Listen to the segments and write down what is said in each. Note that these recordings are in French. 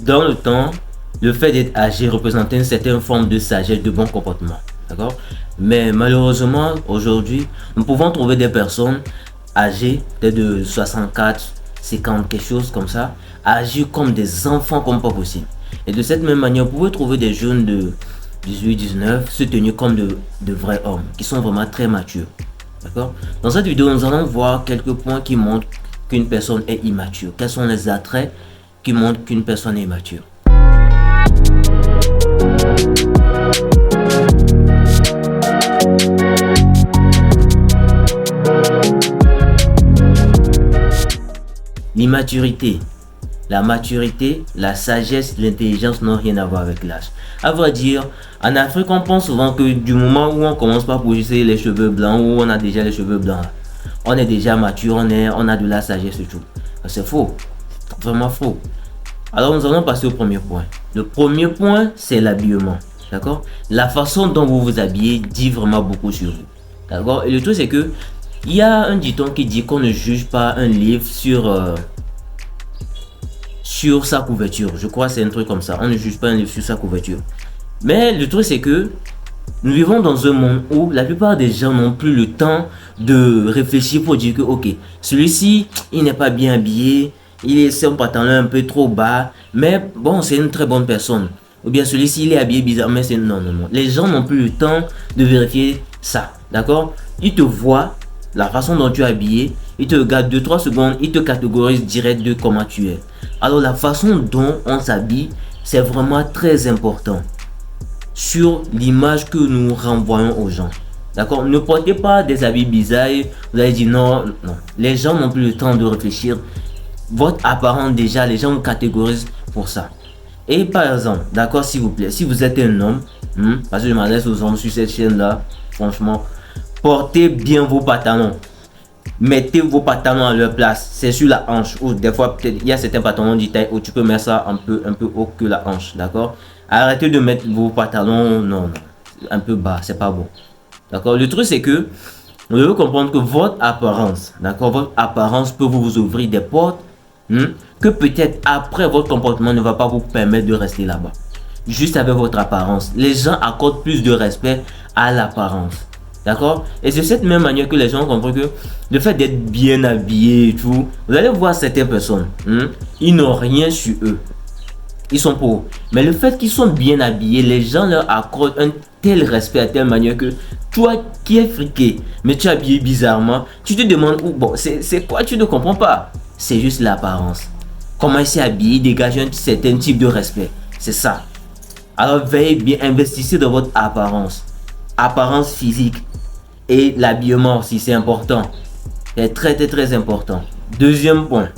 dans le temps, le fait d'être âgé représentait une certaine forme de sagesse, de bon comportement. D'accord? Mais malheureusement, aujourd'hui, nous pouvons trouver des personnes âgées, peut-être de 64, 50, quelque chose comme ça, agir comme des enfants comme pas possible. Et de cette même manière, vous pouvez trouver des jeunes de 18, 19 se tenir comme de vrais hommes, qui sont vraiment très matures. D'accord? Dans cette vidéo, nous allons voir quelques points qui montrent qu'une personne est immature. Quels sont les attraits qui montrent qu'une personne est immature? L'immaturité, la maturité, la sagesse, l'intelligence n'ont rien à voir avec l'âge. À vrai dire, en Afrique, on pense souvent que du moment où on commence par pousser les cheveux blancs, où on a déjà les cheveux blancs, on est déjà mature, on a de la sagesse et tout. C'est faux, c'est vraiment faux. Alors nous allons passer au premier point. Le premier point, c'est l'habillement. D'accord? La façon dont vous vous habillez dit vraiment beaucoup sur vous. D'accord? Et le truc, c'est que il y a un dicton qui dit qu'on ne juge pas un livre sur sa couverture. Je crois que c'est un truc comme ça. On ne juge pas un livre sur sa couverture. Mais le truc, c'est que nous vivons dans un monde où la plupart des gens n'ont plus le temps de réfléchir pour dire que, ok, celui-ci, il n'est pas bien habillé, il est son pantalon un peu trop bas, mais bon, c'est une très bonne personne. Ou bien celui-ci, il est habillé bizarre, mais c'est non, non, non. Les gens n'ont plus le temps de vérifier ça, d'accord? Ils te voient, la façon dont tu es habillé, ils te regardent 2-3 secondes, ils te catégorisent direct de comment tu es. Alors la façon dont on s'habille, c'est vraiment très important sur l'image que nous renvoyons aux gens. D'accord? Ne portez pas des habits bizarres. Vous allez dire non, non. Les gens n'ont plus le temps de réfléchir. Votre apparence déjà, les gens vous catégorisent pour ça. Et par exemple, d'accord, s'il vous plaît, si vous êtes un homme, parce que je m'adresse aux hommes sur cette chaîne-là, franchement, portez bien vos pantalons. Mettez vos pantalons à leur place. C'est sur la hanche. Ou des fois, peut-être, il y a certains pantalons de taille où tu peux mettre ça un peu haut que la hanche. D'accord? Arrêtez de mettre vos pantalons, non, un peu bas. C'est pas bon. D'accord? Le truc, c'est que vous devez comprendre que votre apparence, d'accord, votre apparence peut vous ouvrir des portes que peut-être après votre comportement ne va pas vous permettre de rester là-bas. Juste avec votre apparence. Les gens accordent plus de respect à l'apparence. D'accord? Et c'est de cette même manière que les gens comprennent que le fait d'être bien habillé et tout, vous allez voir certaines personnes, ils n'ont rien sur eux. Ils sont pauvres. Mais le fait qu'ils sont bien habillés, les gens leur accordent un tel respect à telle manière que toi qui es friqué, mais tu es habillé bizarrement, tu te demandes, bon, c'est quoi, tu ne comprends pas. C'est juste l'apparence. Comment il s'est habillé, il dégage un certain type de respect. C'est ça. Alors veillez bien, investissez dans votre apparence. Apparence physique. Et l'habillement aussi, c'est important. C'est très, très, très important. Deuxième point.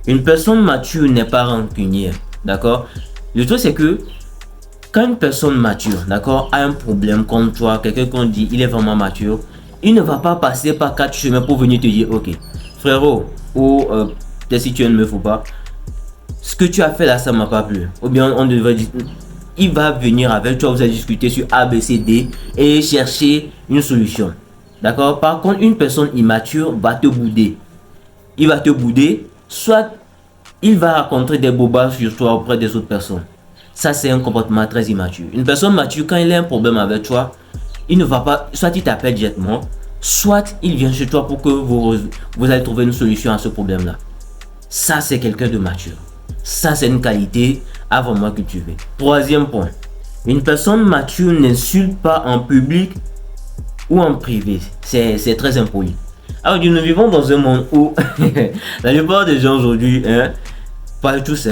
Une personne mature n'est pas rancunière. D'accord? Le truc, c'est que quand une personne mature, d'accord, a un problème comme toi, quelqu'un qu'on dit, il est vraiment mature, il ne va pas passer par 4 chemins pour venir te dire, ok, frérot, ou peut-être si tu es une meuf ou pas, ce que tu as fait là, ça m'a pas plu. Ou bien on devrait dire, il va venir avec toi, vous allez discuter sur A, B, C, D et chercher une solution. D'accord? Par contre, une personne immature va te bouder. Il va te bouder, soit il va raconter des bobards sur toi auprès des autres personnes. Ça, c'est un comportement très immature. Une personne mature, quand il a un problème avec toi, il ne va pas, soit il t'appelle directement, soit il vient chez toi pour que vous allez trouver une solution à ce problème-là. Ça, c'est quelqu'un de mature. Ça, c'est une qualité à vraiment cultiver. Troisième point. Une personne mature n'insulte pas en public ou en privé. C'est très impoli. Alors, nous vivons dans un monde où la plupart des gens aujourd'hui, pas tous,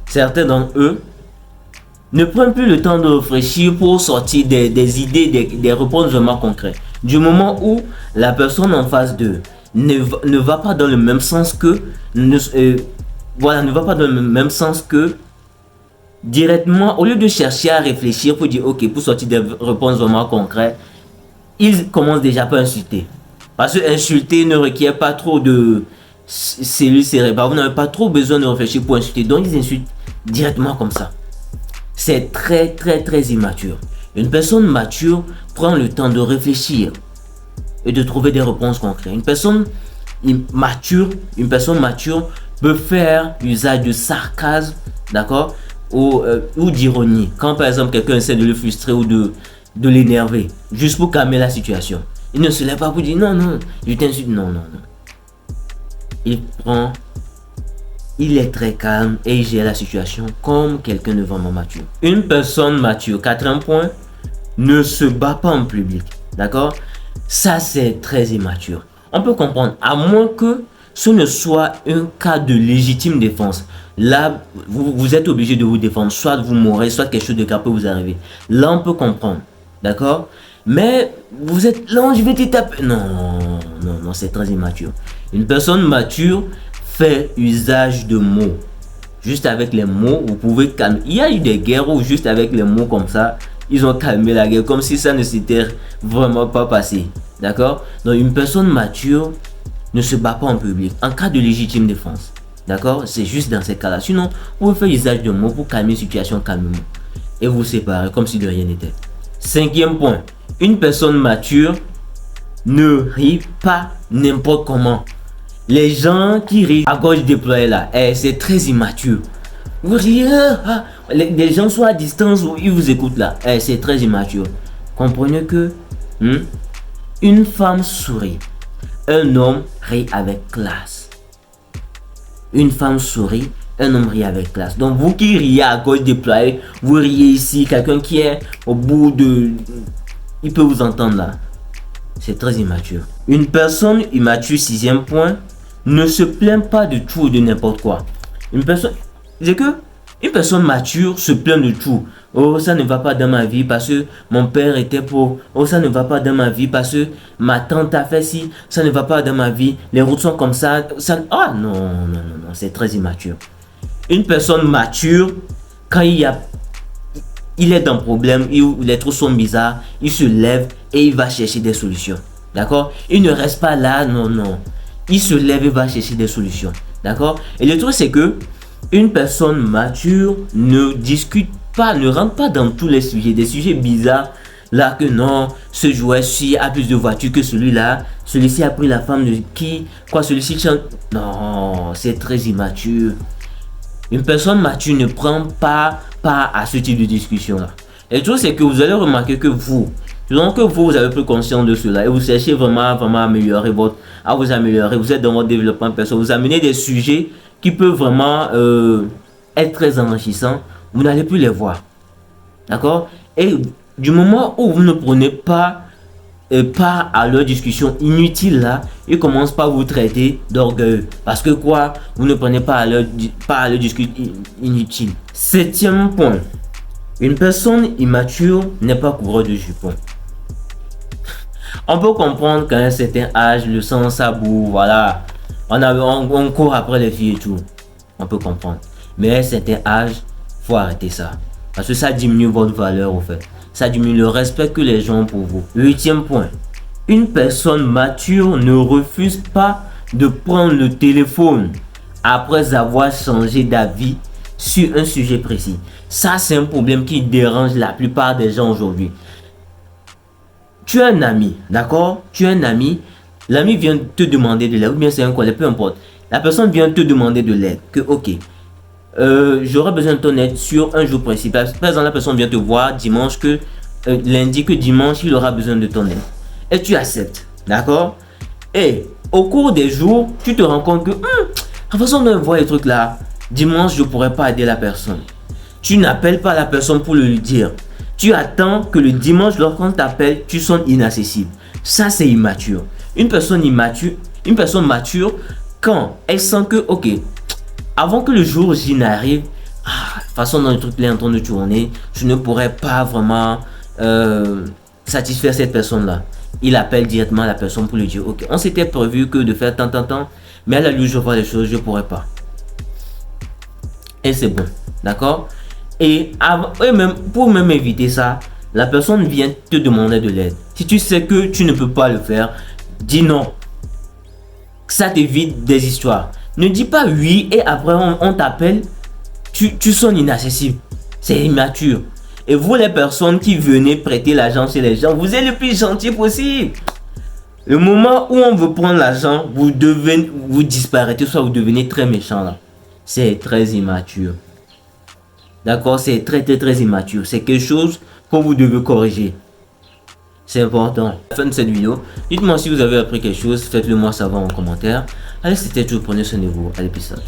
certains d'entre eux, ne prennent plus le temps de réfléchir pour sortir des idées, des réponses vraiment concrètes. Du moment où la personne en face d'eux ne va pas dans le même sens que, ne va pas dans le même sens que, directement, au lieu de chercher à réfléchir pour dire, ok, pour sortir des réponses vraiment concrètes, ils commencent déjà par insulter. Parce que insulter ne requiert pas trop de cellules cérébrales. Vous n'avez pas trop besoin de réfléchir pour insulter. Donc, ils insultent directement comme ça. C'est très, très, très immature. Une personne mature prend le temps de réfléchir et de trouver des réponses concrètes. Une personne mature peut faire usage de sarcasme, d'accord, ou d'ironie. Quand par exemple quelqu'un essaie de le frustrer ou de l'énerver, juste pour calmer la situation. Il ne se lève pas pour dire non, non, je t'insulte. Non, non, non. Il est très calme et il gère la situation comme quelqu'un de vraiment mature. Une personne mature, quatrième point, ne se bat pas en public. D'accord? Ça, c'est très immature. On peut comprendre, à moins que ce ne soit un cas de légitime défense. Là, vous êtes obligé de vous défendre. Soit vous mourrez, soit quelque chose de grave peut vous arriver. Là, on peut comprendre. D'accord? Mais vous êtes là, je vais te taper. Non, non, non, c'est très immature. Une personne mature fait usage de mots. Juste avec les mots, vous pouvez calmer. Il y a eu des guerres où juste avec les mots comme ça, ils ont calmé la guerre comme si ça ne s'était vraiment pas passé. D'accord? Donc une personne mature ne se bat pas en public en cas de légitime défense. D'accord? C'est juste dans ces cas-là. Sinon, vous pouvez faire usage de mots pour calmer une situation calmement. Et vous séparer comme si de rien n'était. Cinquième point. Une personne mature ne rit pas n'importe comment. Les gens qui rient à gauche déployée là, c'est très immature. Vous riez, les gens sont à distance où ils vous écoutent là, c'est très immature. Comprenez que une femme sourit, un homme rit avec classe. Une femme sourit, un homme rit avec classe. Donc vous qui riez à gauche déployée, vous riez ici, quelqu'un qui est au bout de... Il peut vous entendre là. C'est très immature. Une personne immature, sixième point, ne se plaint pas de tout ou de n'importe quoi. Une personne... C'est que une personne mature se plaint de tout. Oh, ça ne va pas dans ma vie parce que mon père était pauvre. Oh, ça ne va pas dans ma vie parce que ma tante a fait ci. Ça ne va pas dans ma vie. Les routes sont comme ça. Ah non, non, non, non, c'est très immature. Une personne mature, quand il est dans un problème, les trucs sont bizarres, il se lève et il va chercher des solutions. D'accord? Il ne reste pas là, non, non. Il se lève et va chercher des solutions. D'accord? Et le truc, c'est que une personne mature ne discute pas, ne rentre pas dans tous les sujets, des sujets bizarres. Là que non, ce jouet-ci a plus de voitures que celui-là. Celui-ci a pris la femme de qui? Quoi, celui-ci chante? Non, c'est très immature. Une personne mature ne prend pas part à ce type de discussion-là. Et le truc, c'est que vous allez remarquer que vous avez pris conscience de cela et vous cherchez vraiment à améliorer à vous améliorer. Vous êtes dans votre développement personnel. Vous amenez des sujets qui peuvent vraiment être très enrichissants. Vous n'allez plus les voir. D'accord? Et du moment où vous ne prenez pas part à leur discussion inutile là, ils commencent par vous traiter d'orgueilleux. Parce que quoi? Vous ne prenez pas part à leur discussion inutile. Septième point. Une personne immature n'est pas couvreur de jupons. On peut comprendre qu'à un certain âge, le sang ça boue, voilà. On court après les filles et tout. On peut comprendre. Mais à un certain âge, faut arrêter ça. Parce que ça diminue votre valeur au fait. Ça diminue le respect que les gens ont pour vous. Huitième point. Une personne mature ne refuse pas de prendre le téléphone après avoir changé d'avis sur un sujet précis. Ça, c'est un problème qui dérange la plupart des gens aujourd'hui. Tu as un ami, d'accord? Tu as un ami, l'ami vient te demander de l'aide, ou bien c'est un collègue, peu importe. La personne vient te demander de l'aide, que ok, j'aurais besoin de ton aide sur un jour précis. Par exemple, la personne vient te voir dimanche lundi que dimanche, il aura besoin de ton aide. Et tu acceptes, d'accord? Et au cours des jours, tu te rends compte que, la façon dont on voit les trucs là, dimanche, je ne pourrais pas aider la personne. Tu n'appelles pas la personne pour le lui dire. Tu attends que le dimanche, lorsqu'on t'appelle, tu sonnes inaccessible. Ça, c'est immature. Une personne mature, quand elle sent que, ok, avant que le jour J n'arrive, la façon dont le truc est en train de tourner, je ne pourrais pas vraiment satisfaire cette personne-là. Il appelle directement la personne pour lui dire, ok, on s'était prévu que de faire tant, mais à la lui, je vois les choses, je ne pourrais pas. Et c'est bon, d'accord? Et pour même éviter ça, la personne vient te demander de l'aide. Si tu sais que tu ne peux pas le faire, dis non. Ça t'évite des histoires. Ne dis pas oui et après on t'appelle, tu sonnes inaccessible. C'est immature. Et vous les personnes qui venez prêter l'argent chez les gens, vous êtes le plus gentil possible. Le moment où on veut prendre l'argent, vous disparaissez, soit vous devenez très méchant là. C'est très immature. D'accord, c'est très immature. C'est quelque chose que vous devez corriger. C'est important. À la fin de cette vidéo, dites-moi si vous avez appris quelque chose. Faites-le moi savoir en commentaire. Allez, c'était tout. Prenez soin de vous. À l'épisode.